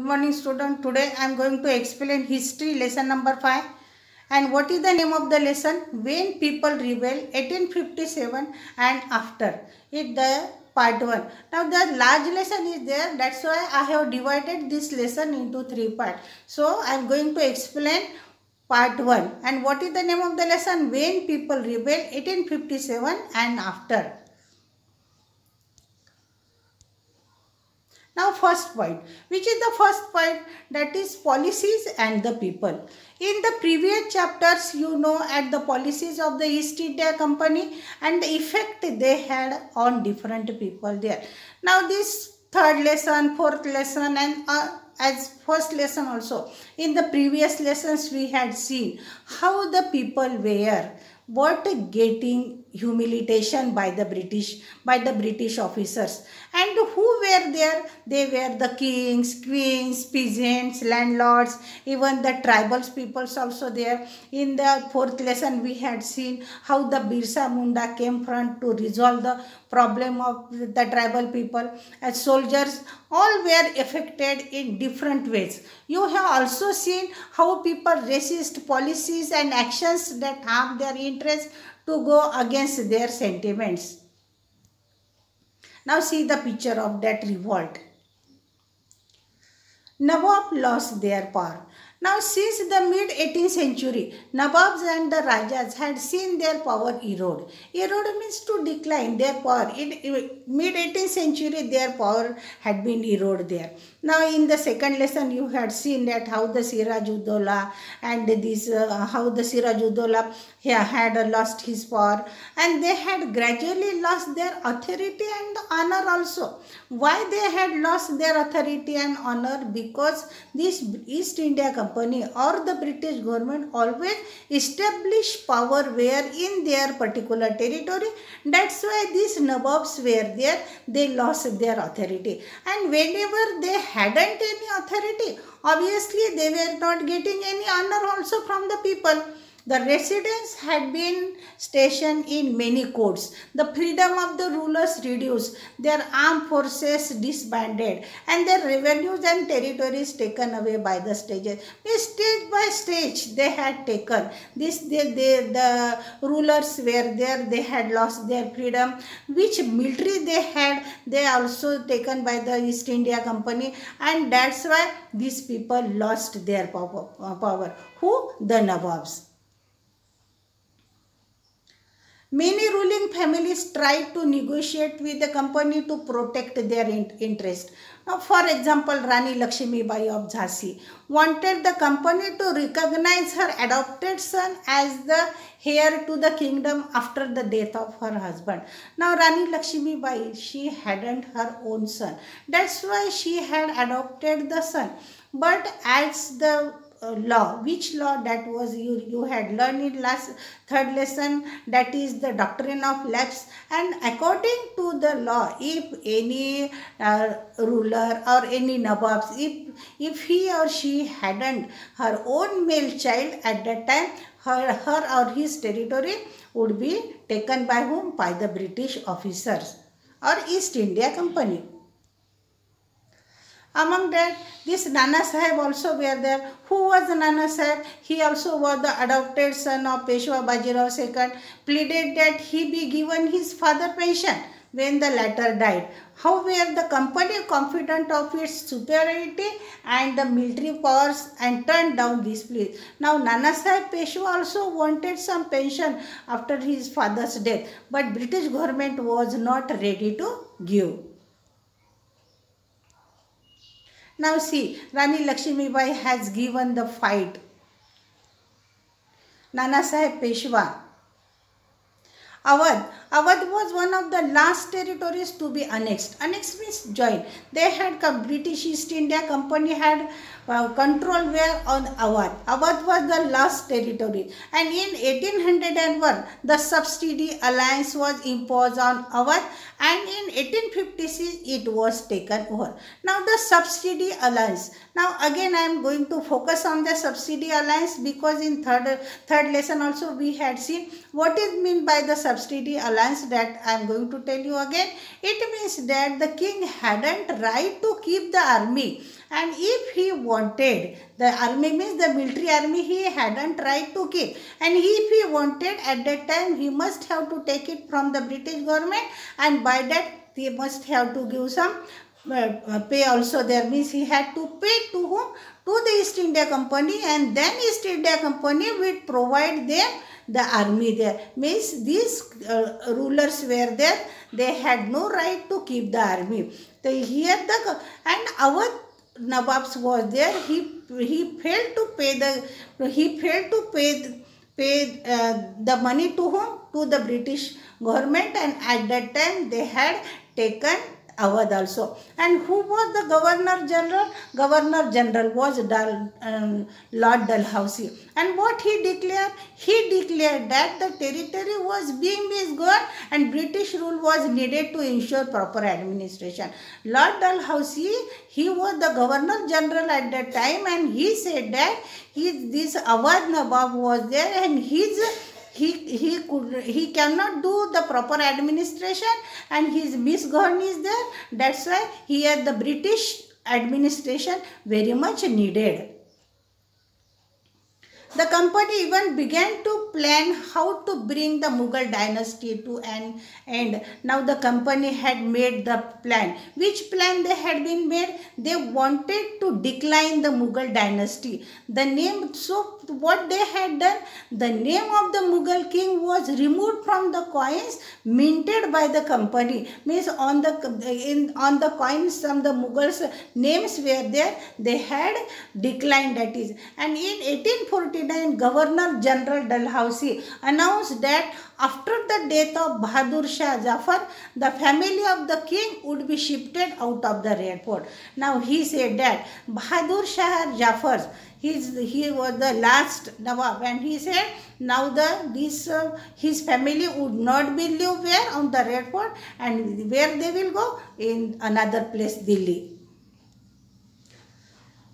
morning student. Today I am going to explain history lesson number 5. And what is the name of the lesson? When People Rebel 1857 and After. It the part 1. Now the large lesson is there. That's why I have divided this lesson into 3 parts. So I am going to explain part 1. And what is the name of the lesson? When People Rebel 1857 and After. Now first point, which is the first point, that is policies and the people. In the previous chapters, you know at the policies of the East India Company and the effect they had on different people there. Now this third lesson, fourth lesson and as first lesson also, in the previous lessons we had seen how the people were getting humiliation by the British officers, and who were there? They were the kings, queens, peasants, landlords, even the tribal peoples also there. In the fourth lesson we had seen how the Birsa Munda came front to resolve the problem of the tribal people. As soldiers, all were affected in different ways. You have also seen how people resist policies and actions that harm their interests to go against their sentiments. Now see the picture of that revolt. Nawab lost their power. Now since the mid-18th century, Nawabs and the Rajas had seen their power erode. Erode means to decline their power. In mid-18th century, their power had been eroded there. Now in the second lesson, you had seen that how the Siraj-ud-Dowla and how the Siraj-ud-Dowla had lost his power, and they had gradually lost their authority and honor also. Why they had lost their authority and honor? Because this East India Company or the British government always established power where in their particular territory. That's why these Nawabs were there, they lost their authority. And whenever they hadn't any authority, obviously they were not getting any honor also from the people. The residents had been stationed in many courts. The freedom of the rulers reduced, their armed forces disbanded, and their revenues and territories taken away by the stages. Stage by stage they had taken. The rulers were there, they had lost their freedom. Which military they had, they also taken by the East India Company, and that's why these people lost their power. Who? The Nawabs. Many ruling families tried to negotiate with the company to protect their interest. Now, for example, Rani Lakshmi Bai of Jhansi wanted the company to recognize her adopted son as the heir to the kingdom after the death of her husband. Now, Rani Lakshmi Bai, she hadn't her own son. That's why she had adopted the son. But as the law, which law that was you had learned in third lesson, that is the doctrine of lapse, and according to the law, if any ruler or any Nawabs, if he or she hadn't her own male child at that time, her or his territory would be taken by whom? By the British officers or East India Company. Among that, this Nana Sahib also were there. Who was Nana Sahib? He also was the adopted son of Peshwa Bajirao II, pleaded that he be given his father pension when the latter died. However, the company, confident of its superiority and the military powers, and turned down this plea. Now, Nana Sahib Peshwa also wanted some pension after his father's death, but British government was not ready to give. Now see, Rani Lakshmi Bai has given the fight. Nana Sahib Peshwa. Awadh was one of the last territories to be annexed. Annexed means joined. They had British East India Company had control where on Awadh. Awadh was the last territory. And in 1801, the subsidy alliance was imposed on Awadh, and in 1856, it was taken over. Now the subsidy alliance. Now again I am going to focus on the subsidy alliance, because in third lesson also we had seen what is meant by the subsidy alliance. alliance that I am going to tell you again. It means that the king hadn't right to keep the army, and if he wanted, the army means the military army, he hadn't right to keep, and if he wanted at that time, he must have to take it from the British government, and by that he must have to give some pay also there, means he had to pay to whom? To the East India Company, and then East India Company would provide them the army there. Means these rulers were there, they had no right to keep the army. So here and our Nawabs was there, he failed to pay the money to whom? To the British government, and at that time they had taken Awadh also. And who was the Governor General? Governor General was Lord Dalhousie. And what he declared? He declared that the territory was being misgoverned and British rule was needed to ensure proper administration. Lord Dalhousie, he was the Governor General at that time, and he said that this Awadh Nawab was there, and he cannot do the proper administration, and his misgovern is there. That's why here the British administration very much needed. The company even began to plan how to bring the Mughal dynasty to an end. Now the company had made the plan. Which plan they had been made? They wanted to decline the Mughal dynasty. The name, so what they had done, the name of the Mughal king was removed from the coins minted by the company. Means on the coins some the Mughals names were there, they had declined, that is. And in 1849, Governor General Dalhousie announced that after the death of Bahadur Shah Jafar, the family of the king would be shifted out of the Red Fort. Now he said that Bahadur Shah Jafar, he was the last Nawab, and he said now his family would not be live where? On the Red Fort, and where they will go? In another place, Delhi.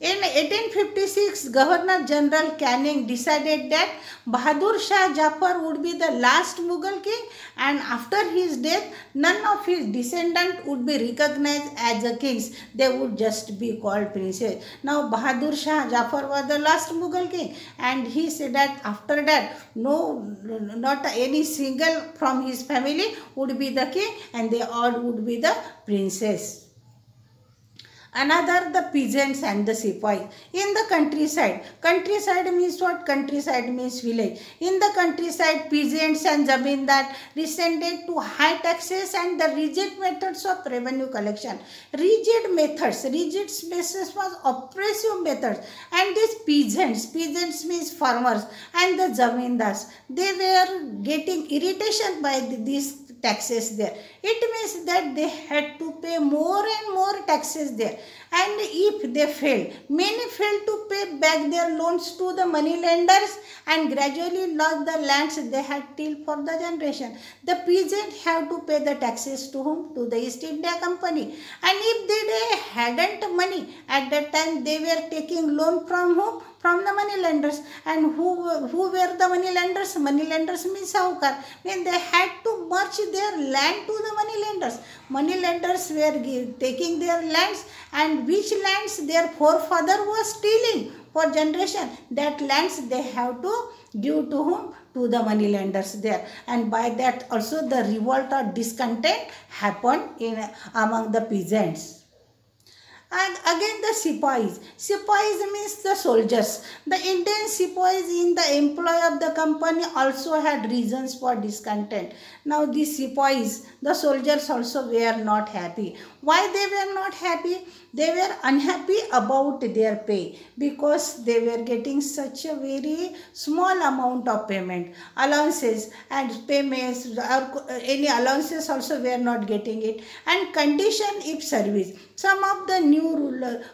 In 1856, Governor General Canning decided that Bahadur Shah Jafar would be the last Mughal king, and after his death, none of his descendants would be recognized as a kings. They would just be called princes. Now Bahadur Shah Jafar was the last Mughal king, and he said that after that, not any single from his family would be the king, and they all would be the princes. Another, the peasants and the sepoys. In the countryside, countryside means what? Countryside means village. In the countryside, peasants and zamindar resented to high taxes and the rigid methods of revenue collection. Rigid methods was oppressive methods. And these peasants means farmers, and the zamindars, they were getting irritation by these taxes there. It means that they had to pay more and more taxes there, and if they failed, many failed to pay back their loans to the money lenders and gradually lost the lands they had tilled for the generation. The peasants have to pay the taxes to whom? To the East India Company, and if they hadn't money at that time, they were taking loan from whom? From the money lenders. And who were the money lenders? Money lenders means saukar. Means they had to merge their land to the money lenders. Money lenders were taking their lands, and which lands their forefather was stealing for generation, that lands they have to give to whom? To the money lenders there. And by that also the revolt or discontent happened among the peasants. And again the sepoys. Sepoys means the soldiers. The Indian sepoys in the employ of the company also had reasons for discontent. Now these sepoys, the soldiers also were not happy. Why they were not happy? They were unhappy about their pay because they were getting such a very small amount of payment. Allowances and payments, or any allowances also were not getting it. And condition if service. Some of the new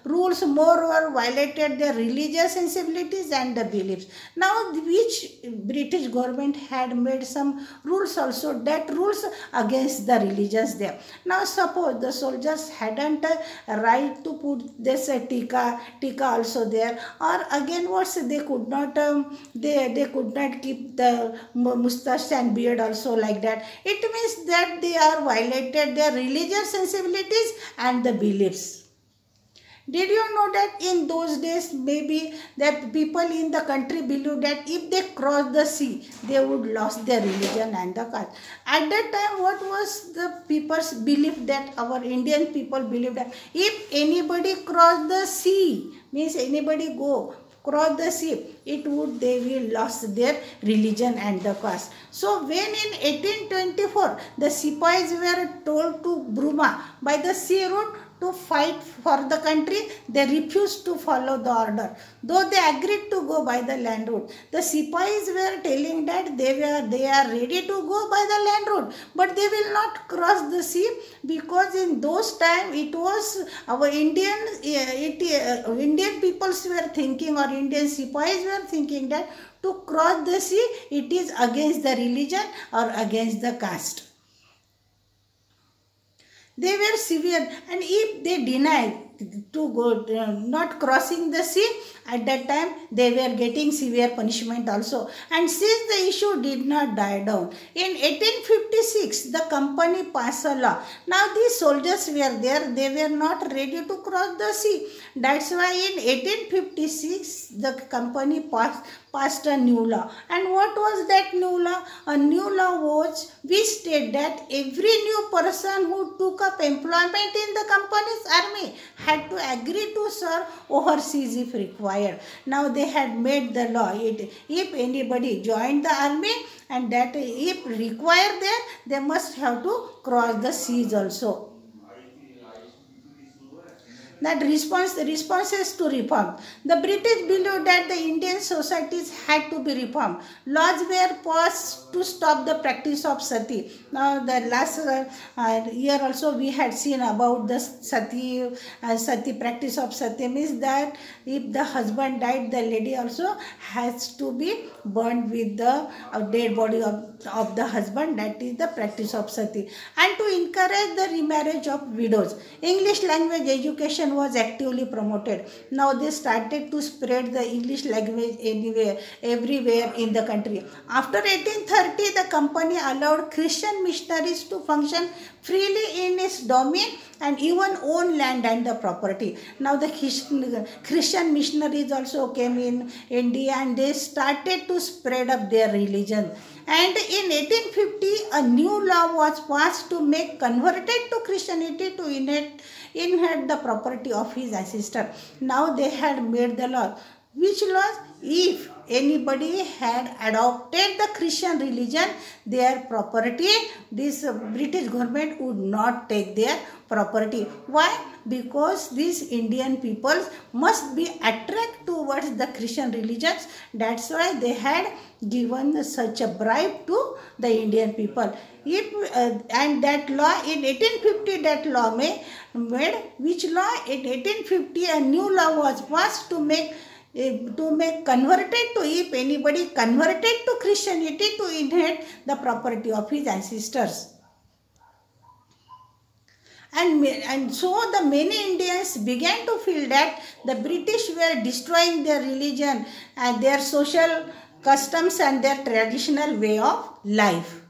rules moreover violated their religious sensibilities and the beliefs. Now which British government had made some rules also, that rules against the religious there. Now suppose the soldiers hadn't a right to put this tika also there, or again what they could not they could not keep the mustache and beard also like that. It means that they are violated their religious sensibilities and the beliefs. Did you know that in those days maybe that people in the country believed that if they crossed the sea, they would lose their religion and the caste. At that time, what was the people's belief, that our Indian people believed that if anybody crossed the sea, means anybody cross the sea, they will lose their religion and the caste. So when in 1824 the Sipais were told to Burma by the sea route to fight for the country, they refused to follow the order. Though they agreed to go by the land route, the Sipais were telling that they are ready to go by the land route, but they will not cross the sea, because in those time it was our Indian peoples were thinking, or Indian Sipais were thinking that to cross the sea it is against the religion or against the caste. They were severe, and if they denied to go not crossing the sea, at that time they were getting severe punishment also. And since the issue did not die down, in 1856 the company passed a law. Now these soldiers were there, they were not ready to cross the sea. That's why in 1856 the company passed a new law. And what was that new law? A new law was which stated that every new person who took up employment in the company's army had to agree to serve overseas if required. Now they had made the law, if anybody joined the army, and that if required there, they must have to cross the seas also. That responses to reform. The British believed that the Indian societies had to be reformed. Laws were passed to stop the practice of sati. Now the last year also we had seen about the sati practice of sati, means that if the husband died, the lady also has to be burned with the dead body of the husband. That is the practice of sati. And to encourage the remarriage of widows, English language education was actively promoted. Now they started to spread the English language everywhere in the country. After 1830, the company allowed Christian missionaries to function freely in its domain and even own land and the property. Now the Christian missionaries also came in India, and they started to spread up their religion. And in 1850, a new law was passed to make converted to Christianity to inherit the property of his ancestor. Now they had made the law. Which laws? If anybody had adopted the Christian religion, their property, this British government would not take their property. Why? Because these Indian peoples must be attracted towards the Christian religions. That's why they had given such a bribe to the Indian people. And that law in 1850, that law made, which law? In 1850 a new law was passed to make converted to, if anybody converted to Christianity, to inherit the property of his ancestors. And so the many Indians began to feel that the British were destroying their religion and their social customs and their traditional way of life.